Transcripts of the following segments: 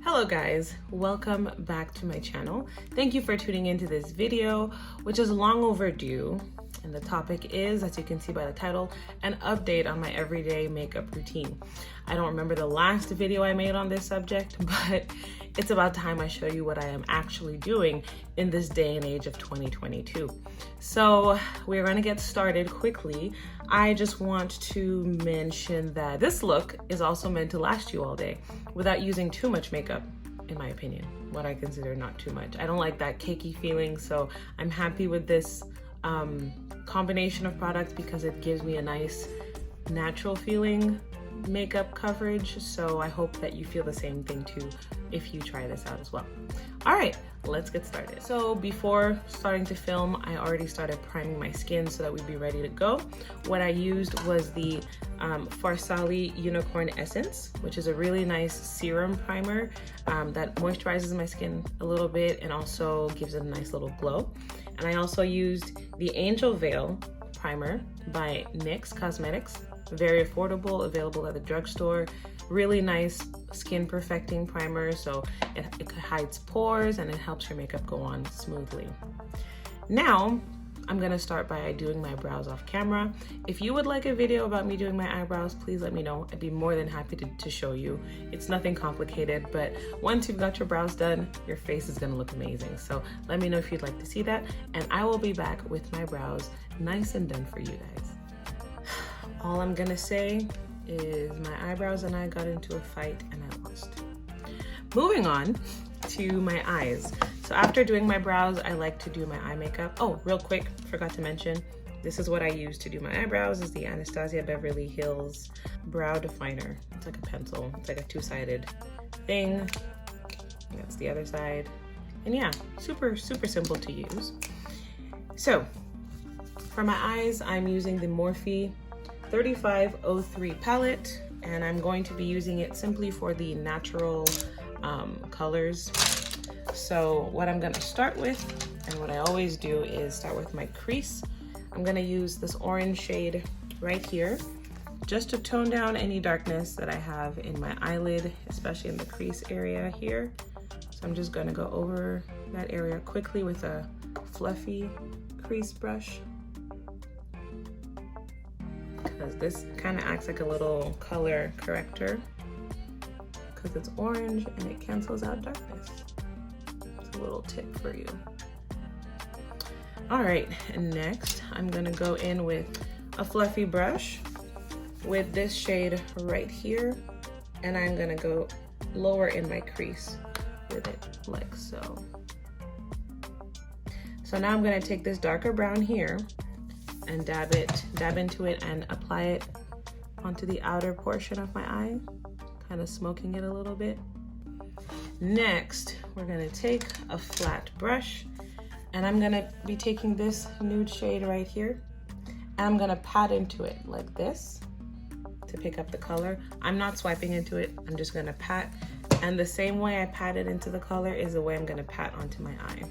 Hello guys, welcome back to my channel. Thank you for tuning into this video, which is long overdue. And the topic is, as you can see by the title, an update on my everyday makeup routine. I don't remember the last video I made on this subject, but it's about time I show you what I am actually doing in this day and age of 2022. So we're gonna get started quickly. I just want to mention that this look is also meant to last you all day without using too much makeup, in my opinion, what I consider not too much. I don't like that cakey feeling, so I'm happy with this combination of products because it gives me a nice natural feeling makeup coverage. So I hope that you feel the same thing too if you try this out as well. All right, let's get started. So before starting to film, I already started priming my skin so that we'd be ready to go. What I used was the Farsali Unicorn Essence, which is a really nice serum primer that moisturizes my skin a little bit and also gives it a nice little glow. And I also used the Angel Veil primer by NYX Cosmetics. Very affordable, available at the drugstore. Really nice skin perfecting primer, so it hides pores and it helps your makeup go on smoothly. Now, I'm gonna start by doing my brows off camera. If you would like a video about me doing my eyebrows, please let me know. I'd be more than happy to show you. It's nothing complicated, but once you've got your brows done, your face is gonna look amazing. So let me know if you'd like to see that, and I will be back with my brows nice and done for you guys. All I'm gonna say is my eyebrows and I got into a fight and I lost. Moving on to my eyes. So after doing my brows, I like to do my eye makeup. Oh, real quick, forgot to mention, this is what I use to do my eyebrows, is the Anastasia Beverly Hills Brow Definer. It's like a pencil, it's like a two-sided thing. That's the other side. And yeah, super simple to use. So for my eyes, I'm using the Morphe 3503 palette, and I'm going to be using it simply for the natural colors. So what I'm gonna start with, and what I always do, is start with my crease. I'm gonna use this orange shade right here, just to tone down any darkness that I have in my eyelid, especially in the crease area here. So I'm just gonna go over that area quickly with a fluffy crease brush, because this kind of acts like a little color corrector because it's orange and it cancels out darkness. It's a little tip for you. All right, and next I'm gonna go in with a fluffy brush with this shade right here, and I'm gonna go lower in my crease with it like so. So now I'm gonna take this darker brown here and dab into it and apply it onto the outer portion of my eye, kind of smoking it a little bit. Next, we're gonna take a flat brush, and I'm gonna be taking this nude shade right here, and I'm gonna pat into it like this to pick up the color. I'm not swiping into it, I'm just gonna pat, and the same way I pat it into the color is the way I'm gonna pat onto my eye.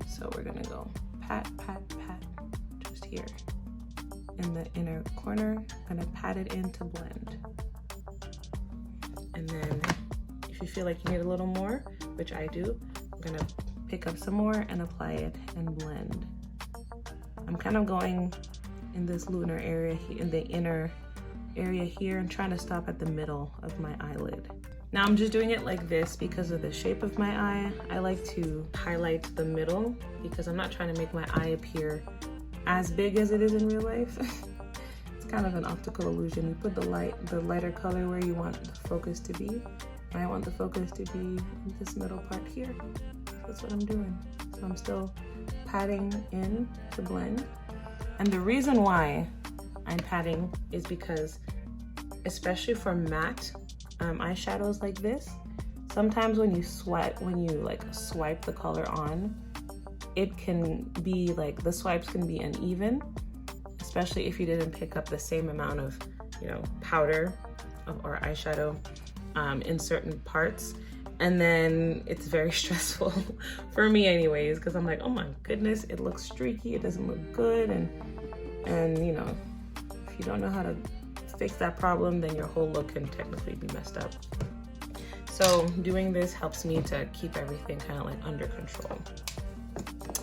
So we're gonna go pat, pat, pat, just here in the inner corner. I'm gonna pat it in to blend. And then if you feel like you need a little more, which I do, I'm gonna pick up some more and apply it and blend. I'm kind of going in this lunar area, in the inner area here, and trying to stop at the middle of my eyelid. Now I'm just doing it like this because of the shape of my eye. I like to highlight the middle because I'm not trying to make my eye appear as big as it is in real life. It's kind of an optical illusion. You put the lighter color where you want the focus to be. I want the focus to be in this middle part here. That's what I'm doing. So I'm still patting in to blend. And the reason why I'm patting is because, especially for matte eyeshadows like this, sometimes when you swipe the color on, it can be like, the swipes can be uneven, especially if you didn't pick up the same amount of, powder or eyeshadow in certain parts. And then it's very stressful for me anyways, because I'm like, oh my goodness, it looks streaky, it doesn't look good. And if you don't know how to fix that problem, then your whole look can technically be messed up. So doing this helps me to keep everything kind of like under control.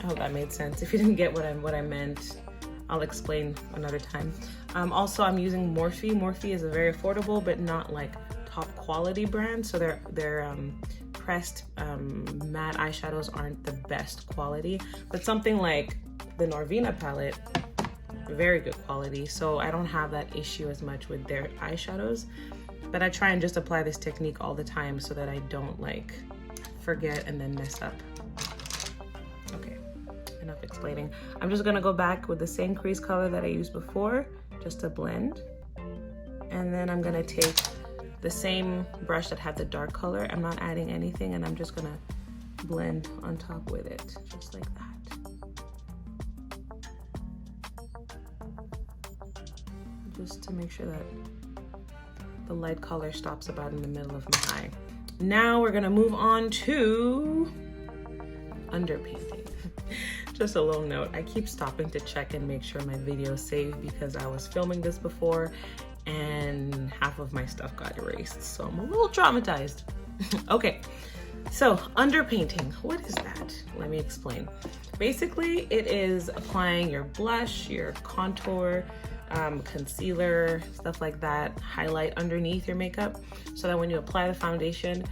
I hope that made sense. If you didn't get what I meant, I'll explain another time. Also, I'm using Morphe. Morphe is a very affordable but not like top quality brand. So their pressed matte eyeshadows aren't the best quality, but something like the Norvina palette, very good quality. So I don't have that issue as much with their eyeshadows, but I try and just apply this technique all the time so that I don't like forget and then mess up. Okay, enough explaining. I'm just gonna go back with the same crease color that I used before, just to blend. And then I'm gonna take the same brush that had the dark color. I'm not adding anything, and I'm just gonna blend on top with it, just like that. Just to make sure that the light color stops about in the middle of my eye. Now we're gonna move on to underpainting. Just a little note, I keep stopping to check and make sure my video is saved because I was filming this before and half of my stuff got erased, so I'm a little traumatized. Okay, so underpainting, what is that? Let me explain. Basically, it is applying your blush, your contour, concealer, stuff like that, highlight underneath your makeup so that when you apply the foundation,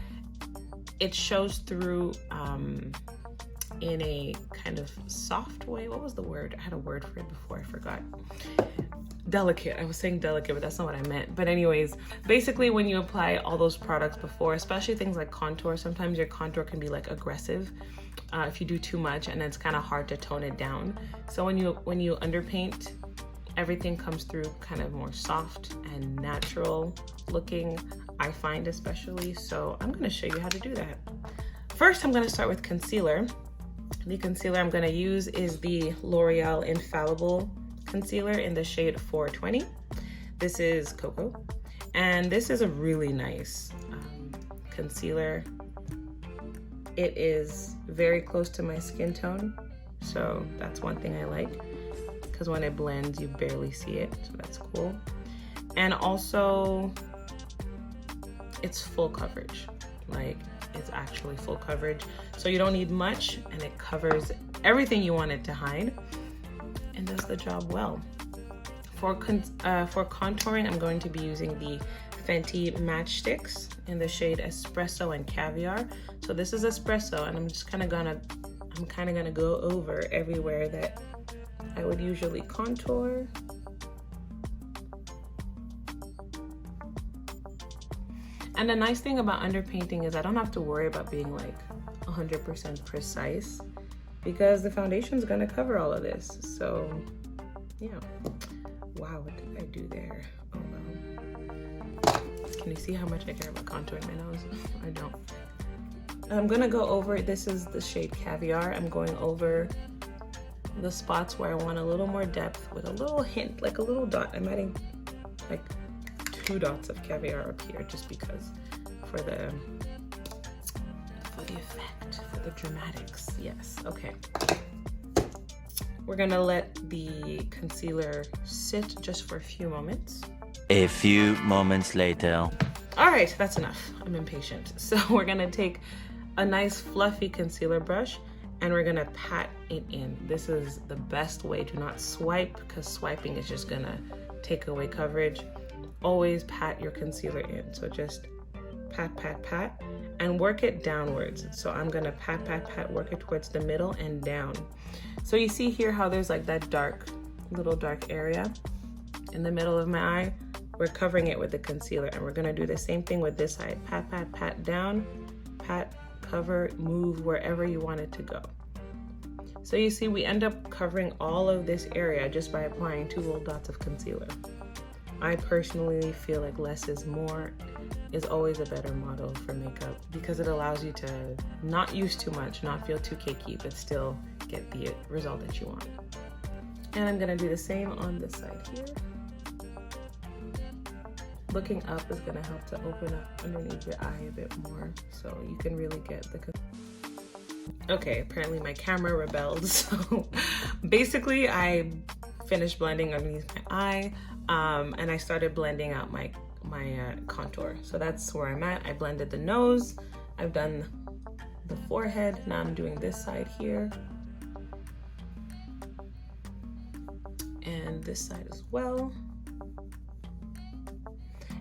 it shows through in a kind of soft way. What was the word? I had a word for it before, I forgot. Delicate. I was saying delicate, but that's not what I meant. But anyways, basically when you apply all those products before, especially things like contour, sometimes your contour can be like aggressive if you do too much, and it's kind of hard to tone it down. So when you underpaint, everything comes through kind of more soft and natural looking, I find especially. So I'm gonna show you how to do that. First, I'm gonna start with concealer. The concealer I'm gonna use is the L'Oreal Infallible concealer in the shade 420. This is Cocoa, and this is a really nice concealer. It is very close to my skin tone, so that's one thing I like, because when it blends you barely see it, so that's cool. And also it's full coverage, like it's actually full coverage, so you don't need much and it covers everything you want it to hide and does the job well. For contouring, I'm going to be using the Fenty Matchsticks in the shade Espresso and Caviar. So this is Espresso, and I'm kind of gonna go over everywhere that I would usually contour. And the nice thing about underpainting is I don't have to worry about being like 100% precise, because the foundation is gonna cover all of this. So yeah. Wow, what did I do there? Oh well. Can you see how much I care about contouring my nose? I don't. I'm gonna go over, this is the shade Caviar. I'm going over the spots where I want a little more depth with a little hint, like a little dot. I'm adding like 2 dots of Caviar up here just because for the effect, for the dramatics. Yes, okay. We're gonna let the concealer sit just for a few moments. A few moments later. All right, that's enough. I'm impatient. So we're gonna take a nice fluffy concealer brush and we're gonna pat it in. This is the best way. Do not swipe, because swiping is just gonna take away coverage. Always pat your concealer in. So just pat, pat, pat, and work it downwards. So I'm gonna pat, pat, pat, work it towards the middle and down. So you see here how there's like that little dark area in the middle of my eye? We're covering it with the concealer, and we're gonna do the same thing with this side. Pat, pat, pat down, pat, cover, move wherever you want it to go. So you see we end up covering all of this area just by applying 2 little dots of concealer. I personally feel like less is more is always a better motto for makeup, because it allows you to not use too much, not feel too cakey, but still get the result that you want. And I'm gonna do the same on this side here. Looking up is gonna help to open up underneath your eye a bit more, so you can really get the... Okay, apparently my camera rebelled, so basically I finished blending underneath my eye, and I started blending out my contour. So that's where I'm at. I blended the nose, I've done the forehead, now I'm doing this side here. And this side as well.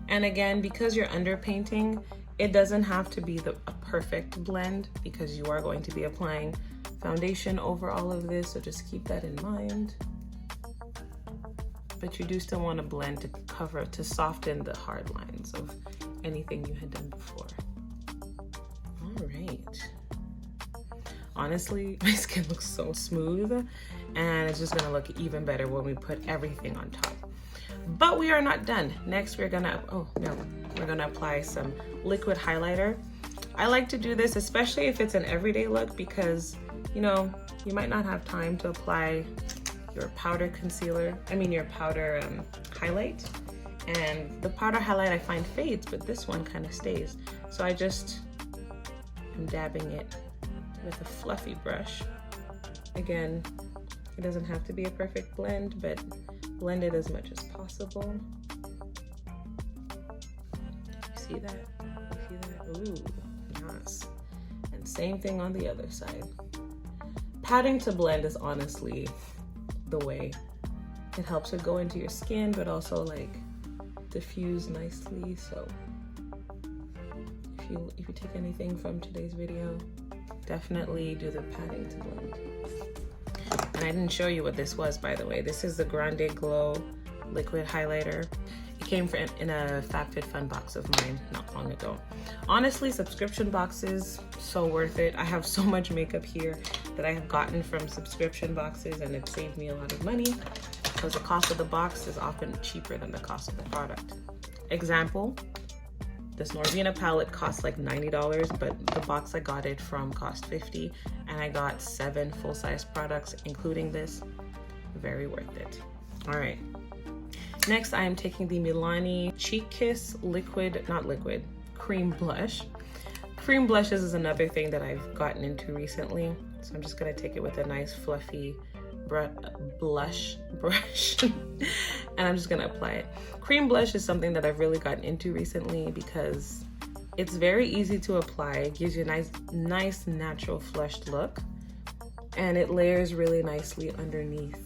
And again, because you're underpainting, it doesn't have to be a perfect blend because you are going to be applying foundation over all of this, so just keep that in mind. But you do still want to blend to cover, to soften the hard lines of anything you had done before. All right. Honestly, my skin looks so smooth, and it's just gonna look even better when we put everything on top. But we are not done. Next, we're gonna apply some liquid highlighter. I like to do this, especially if it's an everyday look, because you know, you might not have time to apply your powder concealer, your powder highlight. And the powder highlight I find fades, but this one kind of stays. So I just am dabbing it with a fluffy brush. Again, it doesn't have to be a perfect blend, but blend it as much as possible. You see that? You see that? Ooh, yes. And same thing on the other side. Patting to blend is honestly the way. It helps it go into your skin, but also like diffuse nicely. So if you take anything from today's video, definitely do the patting to blend. And I didn't show you what this was, by the way. This is the Grande Glow liquid highlighter. It came in a FabFitFun box of mine not long ago. Honestly, subscription boxes, so worth it. I have so much makeup here that I have gotten from subscription boxes, and it saved me a lot of money because the cost of the box is often cheaper than the cost of the product. Example, this Norvina palette cost like $90, but the box I got it from cost $50, and I got 7 full-size products, including this. Very worth it. All right. Next, I am taking the Milani Cheek Kiss cream blush. Cream blushes is another thing that I've gotten into recently. So I'm just gonna take it with a nice fluffy blush brush and I'm just gonna apply it. Cream blush is something that I've really gotten into recently because it's very easy to apply. It gives you a nice natural flushed look, and it layers really nicely underneath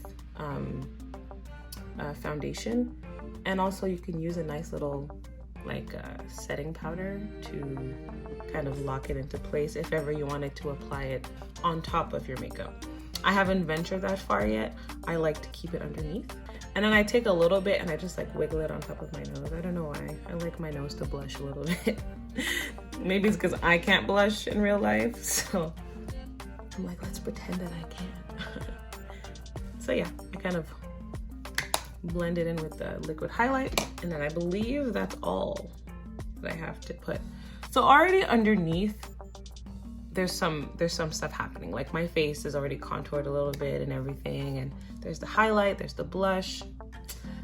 foundation. And also you can use a nice little setting powder to kind of lock it into place if ever you wanted to apply it on top of your makeup. I haven't ventured that far yet. I like to keep it underneath. And then I take a little bit and I just wiggle it on top of my nose. I don't know why. I like my nose to blush a little bit. Maybe it's because I can't blush in real life. So I'm like, let's pretend that I can. So yeah, I kind of blend it in with the liquid highlight, and then I believe that's all that I have to put. So already underneath, there's some stuff happening. Like my face is already contoured a little bit and everything, and there's the highlight, there's the blush.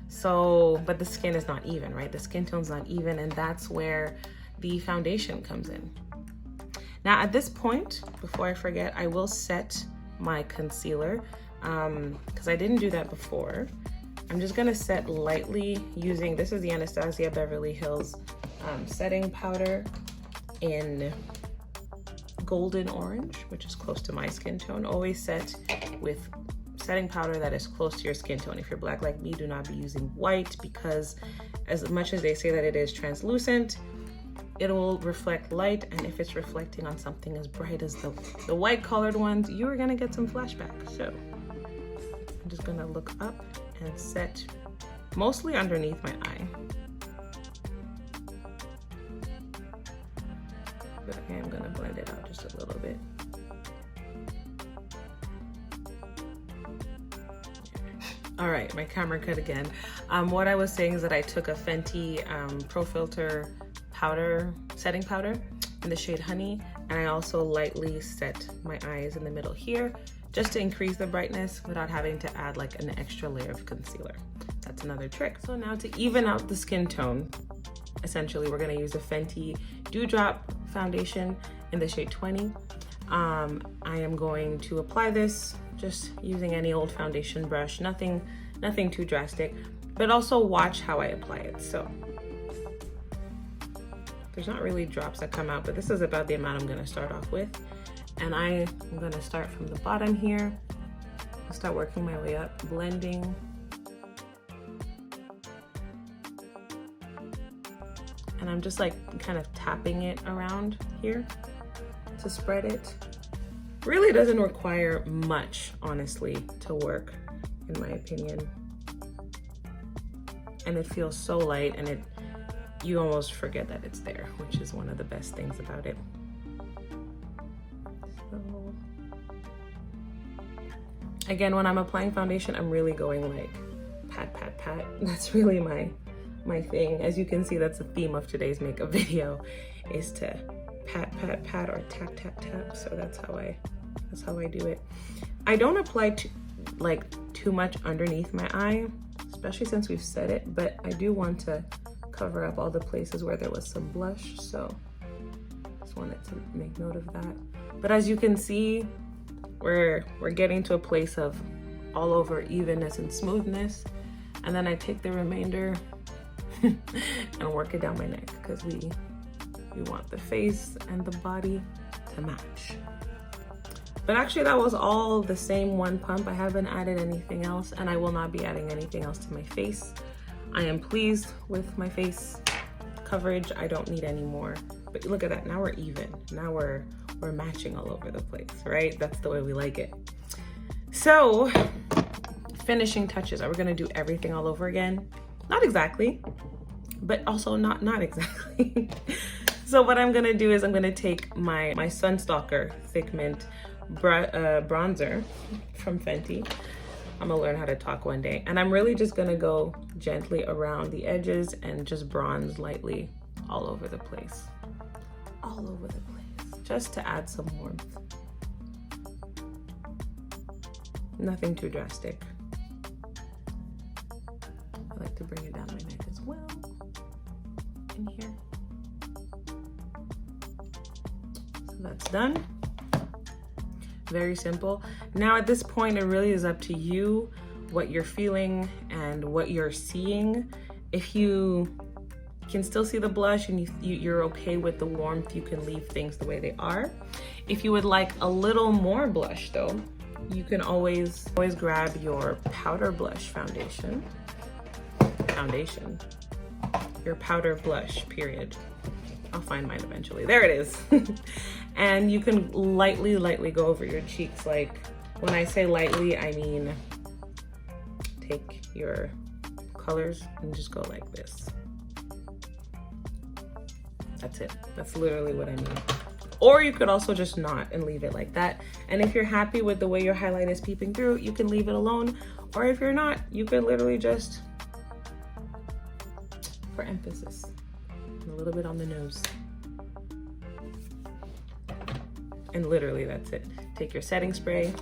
So, but the skin is not even, right? The skin tone's not even, and that's where the foundation comes in. Now at this point, before I forget, I will set my concealer because I didn't do that before. I'm just gonna set lightly using, this is the Anastasia Beverly Hills setting powder in golden orange, which is close to my skin tone. Always set with setting powder that is close to your skin tone. If you're black like me, do not be using white, because as much as they say that it is translucent, it will reflect light, and if it's reflecting on something as bright as the white colored ones, you are gonna get some flashbacks. So I'm just gonna look up and set mostly underneath my eye. But I am gonna blend it out just a little bit. All right, my camera cut again. What I was saying is that I took a Fenty Pro Filter powder, setting powder in the shade Honey, and I also lightly set my eyes in the middle here, just to increase the brightness without having to add an extra layer of concealer. That's another trick. So now to even out the skin tone, essentially we're gonna use a Fenty Dewdrop foundation in the shade 20. I am going to apply this just using any old foundation brush, nothing too drastic, but also watch how I apply it. So there's not really drops that come out, but this is about the amount I'm gonna start off with. And I'm gonna start from the bottom here. I'll start working my way up, blending. And I'm just like kind of tapping it around here to spread it. Really doesn't require much, honestly, to work, in my opinion. And it feels so light, and you almost forget that it's there, which is one of the best things about it. So, again, when I'm applying foundation, I'm really going like pat, pat, pat. That's really my thing. As you can see, that's the theme of today's makeup video, is to pat, pat, pat, or tap, tap, tap. So that's how I do it. I don't apply too much underneath my eye, especially since we've set it, but I do want to cover up all the places where there was some blush, so just wanted to make note of that. But as you can see, we're getting to a place of all over evenness and smoothness, and then I take the remainder and work it down my neck, because we want the face and the body to match. But actually that was all the same one pump. I haven't added anything else, and I will not be adding anything else to my face. I am pleased with my face coverage. I don't need any more. But look at that, now we're even. Now we're matching all over the place, right? That's the way we like it. So, finishing touches. Are we gonna do everything all over again? Not exactly, but also not exactly. So what I'm gonna do is I'm gonna take my Sunstalker Thick Mint bronzer from Fenty. I'm gonna learn how to talk one day. And I'm really just gonna go gently around the edges and just bronze lightly all over the place. All over the place, just to add some warmth. Nothing too drastic. I like to bring it down my neck as well, in here. So that's done. Very simple. Now at this point, it really is up to you, what you're feeling and what you're seeing. If you can still see the blush and you're okay with the warmth, you can leave things the way they are. If you would like a little more blush though, you can always grab your powder blush foundation. Your powder blush, period. I'll find mine eventually. There it is. And you can lightly go over your cheeks. Like, when I say lightly, I mean take your colors and just go like this. That's it. That's literally what I mean. Or you could also just not and leave it like that. And if you're happy with the way your highlight is peeping through, you can leave it alone. Or if you're not, you can literally just, for emphasis, a little bit on the nose. And literally that's it. Take your setting spray.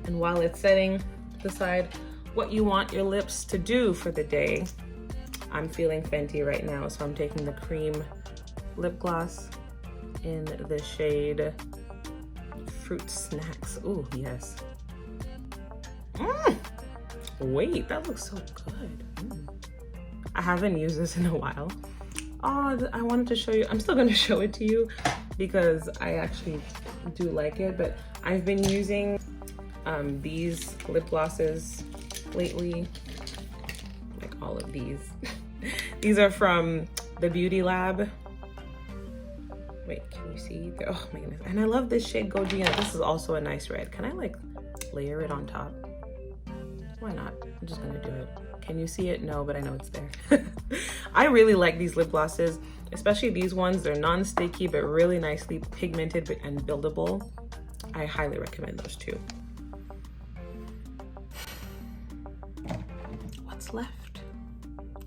And while it's setting, decide what you want your lips to do for the day. I'm feeling Fenty right now, so I'm taking the cream lip gloss in the shade Fruit Snacks. Ooh, yes. Wait, that looks so good. I haven't used this in a while. Oh, I wanted to show you. I'm still gonna show it to you because I actually do like it, but I've been using these lip glosses lately, like all of these. These are from the Beauty Lab. Wait, can you see? Oh my goodness. And I love this shade Gojina. This is also a nice red. Can I like layer it on top? Why not? I'm just gonna do it. Can you see it? No, but I know it's there. I really like these lip glosses, especially these ones. They're non-sticky, but really nicely pigmented and buildable. I highly recommend those too. What's left?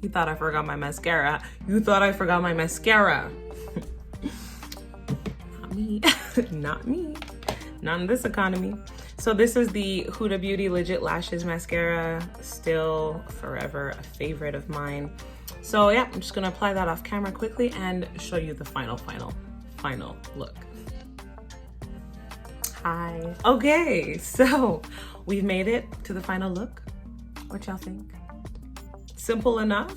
You thought I forgot my mascara. You thought I forgot my mascara. Not me. Not me. Not in this economy. So this is the Huda Beauty Legit Lashes Mascara. Still forever a favorite of mine. So yeah, I'm just gonna apply that off camera quickly and show you the final look. Hi. Okay, so we've made it to the final look. What y'all think? Simple enough?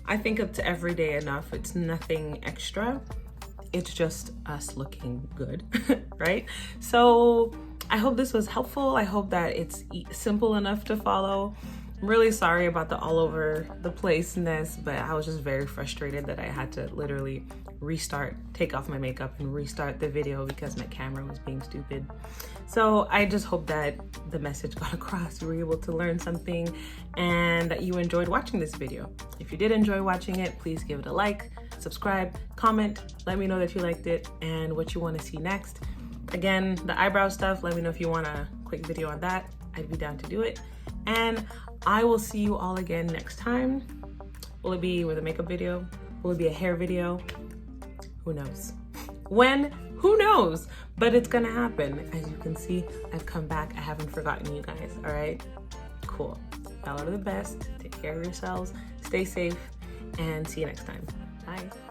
I think it's everyday enough. It's nothing extra. It's just us looking good, right? So I hope this was helpful. I hope that it's simple enough to follow. I'm really sorry about the all over the placeness, but I was just very frustrated that I had to literally take off my makeup and restart the video because my camera was being stupid. So I just hope that the message got across, you were able to learn something, and that you enjoyed watching this video. If you did enjoy watching it, please give it a like, subscribe, comment, let me know that you liked it and what you want to see next. Again, the eyebrow stuff, let me know if you want a quick video on that. I'd be down to do it. And I will see you all again next time. Will it be with a makeup video? Will it be a hair video? Who knows? When? Who knows? But it's gonna happen. As you can see, I've come back. I haven't forgotten you guys, all right? Cool. Y'all are the best. Take care of yourselves. Stay safe and see you next time. Bye.